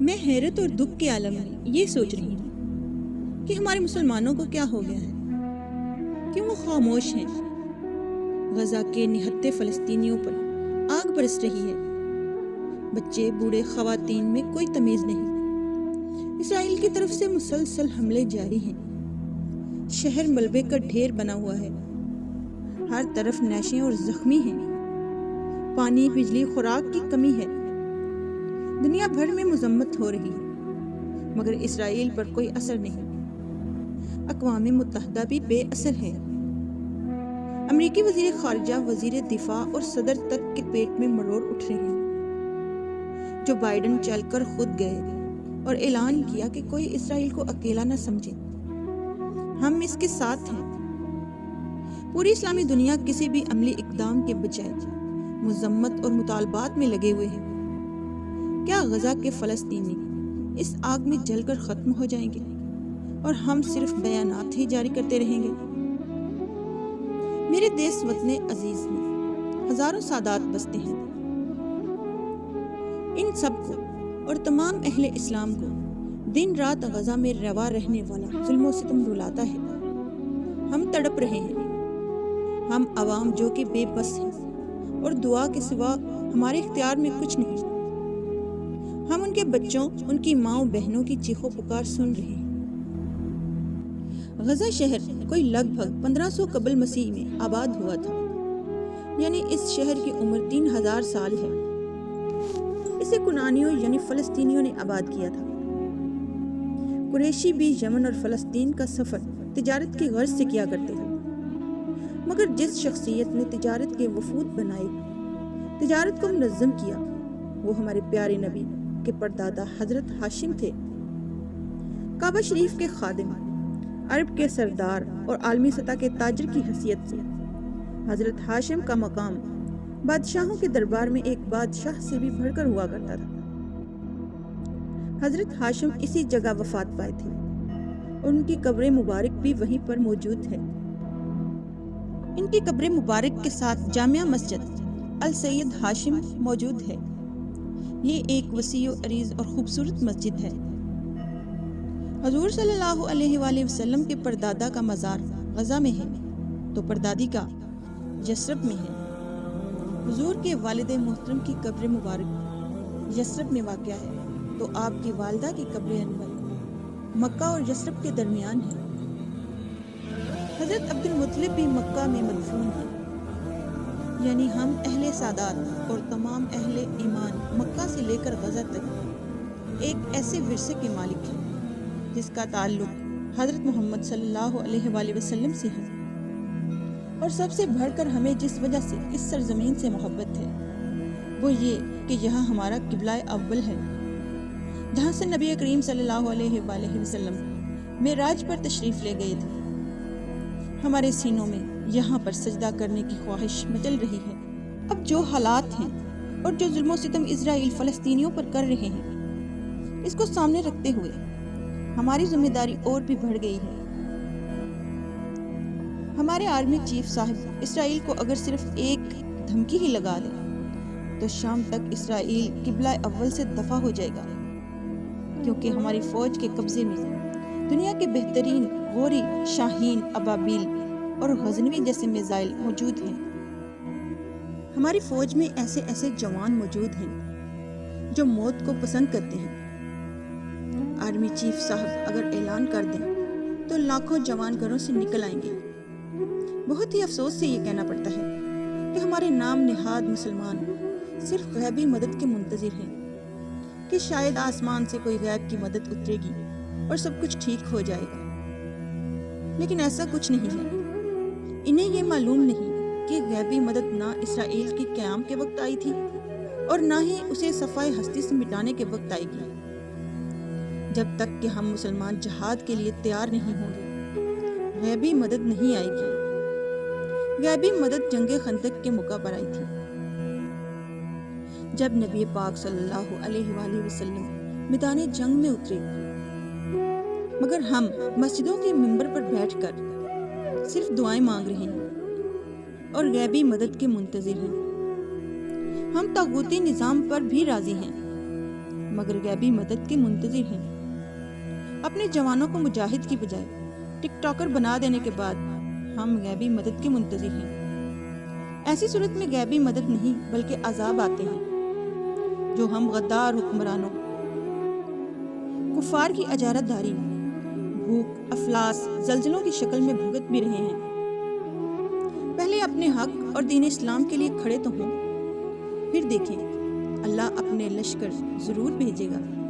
میں حیرت اور دکھ کے عالم میں یہ سوچ رہی ہوں کہ ہمارے مسلمانوں کو کیا ہو گیا ہے، کیوں وہ خاموش ہیں۔ غزہ کے نہتے فلسطینیوں پر آگ برس رہی ہے، بچے بوڑھے خواتین میں کوئی تمیز نہیں۔ اسرائیل کی طرف سے مسلسل حملے جاری ہیں، شہر ملبے کا ڈھیر بنا ہوا ہے، ہر طرف نعشیں اور زخمی ہیں، پانی بجلی خوراک کی کمی ہے، دنیا بھر میں مذمت ہو رہی ہے، مگر اسرائیل پر کوئی اثر نہیں۔ اقوام متحدہ بھی بے اثر ہے۔ امریکی وزیر خارجہ، وزیر دفاع اور صدر تک کے پیٹ میں مروڑ اٹھ رہے ہیں۔ جو بائیڈن چل کر خود گئے اور اعلان کیا کہ کوئی اسرائیل کو اکیلا نہ سمجھے، ہم اس کے ساتھ ہیں۔ پوری اسلامی دنیا کسی بھی عملی اقدام کے بجائے مذمت اور مطالبات میں لگے ہوئے ہیں۔ کیا غزہ کے فلسطینی اس آگ میں جل کر ختم ہو جائیں گے اور ہم صرف بیانات ہی جاری کرتے رہیں گے؟ میرے دیس وطن عزیز میں ہزاروں سادات بستے ہیں۔ ان سب کو اور تمام اہل اسلام کو دن رات غزہ میں روا رہنے والا ظلم و ستم رلاتا ہے۔ ہم تڑپ رہے ہیں، ہم عوام جو کہ بے بس ہیں اور دعا کے سوا ہمارے اختیار میں کچھ نہیں۔ ہم ان کے بچوں، ان کی ماں بہنوں کی چیخو پکار سن رہے ہیں۔ غزہ شہر کوئی لگ بھگ 1500 قبل مسیح میں آباد ہوا تھا، یعنی اس شہر کی عمر 3000 سال ہے۔ اسے کنانیوں یعنی فلسطینیوں نے آباد کیا تھا۔ قریشی بھی یمن اور فلسطین کا سفر تجارت کی غرض سے کیا کرتے تھے، مگر جس شخصیت نے تجارت کے وفود بنائے، تجارت کو منظم کیا، وہ ہمارے پیارے نبی کے پردادا حضرت ہاشم تھے۔ کعبہ شریف کے خادم، عرب کے سردار اور عالمی سطح کے تاجر کی حیثیت سے حضرت ہاشم کا مقام بادشاہوں کے دربار میں ایک بادشاہ سے بھی بڑھ کر ہوا کرتا تھا۔ حضرت ہاشم اسی جگہ وفات پائے تھے اور ان کی قبر مبارک بھی وہیں پر موجود ہے۔ ان کی قبر مبارک کے ساتھ جامع مسجد السید ہاشم موجود ہے۔ یہ ایک وسیع و عریض اور خوبصورت مسجد ہے۔ حضور صلی اللہ علیہ وآلہ وسلم کے پردادا کا مزار غزہ میں ہے تو پردادی کا یثرب میں ہے۔ حضور کے والد محترم کی قبر مبارک یثرب میں واقع ہے تو آپ کی والدہ کی قبر انور مکہ اور یثرب کے درمیان ہے۔ حضرت عبد المطلب بھی مکہ میں مدفون ہے، یعنی ہم اہل سادات اور تمام اہل ایمان مکہ سے لے کر غزہ تک ایک ایسے ورثے کے مالک ہیں جس کا تعلق حضرت محمد صلی اللہ علیہ وآلہ وسلم سے ہے، اور سب سے بڑھ کر ہمیں جس وجہ سے اس سرزمین سے محبت ہے وہ یہ کہ یہاں ہمارا قبلہ اول ہے، جہاں سے نبی کریم صلی اللہ علیہ وآلہ وسلم معراج پر تشریف لے گئے تھے۔ ہمارے سینوں میں یہاں پر سجدہ کرنے کی خواہش مچل رہی ہے۔ اب جو حالات ہیں اور جو ظلم و ستم اسرائیل فلسطینیوں پر کر رہے ہیں، اس کو سامنے رکھتے ہوئے ہماری ذمہ داری اور بھی بڑھ گئی ہے۔ ہمارے آرمی چیف صاحب اسرائیل کو اگر صرف ایک دھمکی ہی لگا دیں تو شام تک اسرائیل قبلہ اول سے دفع ہو جائے گا، کیونکہ ہماری فوج کے قبضے میں دنیا کے بہترین غوری، شاہین، ابابیل اور غزنوی جیسے میزائل موجود ہیں۔ ہماری فوج میں ایسے ایسے جوان موجود ہیں جو موت کو پسند کرتے ہیں۔ آرمی چیف صاحب اگر اعلان کر دیں تو لاکھوں جوان گھروں سے نکل آئیں گے۔ بہت ہی افسوس سے یہ کہنا پڑتا ہے کہ ہمارے نام نہاد مسلمان صرف غیبی مدد کے منتظر ہیں کہ شاید آسمان سے کوئی غیب کی مدد اترے گی اور سب کچھ ٹھیک ہو جائے گا، لیکن ایسا کچھ نہیں ہے۔ انہیں یہ معلوم نہیں کہ غیبی مدد نہ اسرائیل کے قیام کے وقت آئی تھی اور نہ ہی اسے صفائے ہستی سے مٹانے کے وقت آئے گی۔ جب تک کہ ہم مسلمان جہاد کے لیے تیار نہیں ہوں گے، غیبی مدد نہیں آئے گی۔ غیبی مدد جنگ خندق کے موقع پر آئی تھی، جب نبی پاک صلی اللہ علیہ وآلہ وسلم میدان جنگ میں اترے، مگر ہم مسجدوں کے منبر پر بیٹھ کر صرف دعائیں مانگ رہے ہیں اور غیبی مدد کے منتظر ہیں۔ ہم طاغوتی نظام پر بھی راضی ہیں، مگر غیبی مدد کے منتظر ہیں۔ اپنے جوانوں کو مجاہد کی بجائے ٹک ٹاکر بنا دینے کے بعد ہم غیبی مدد کے منتظر ہیں۔ ایسی صورت میں غیبی مدد نہیں بلکہ عذاب آتے ہیں جو ہم غدار حکمرانوں، کفار کی اجارت داری، بھوک، افلاس، زلزلوں کی شکل میں بھگت بھی رہے ہیں۔ پہلے اپنے حق اور دین اسلام کے لیے کھڑے تو ہوں، پھر دیکھیں اللہ اپنے لشکر ضرور بھیجے گا۔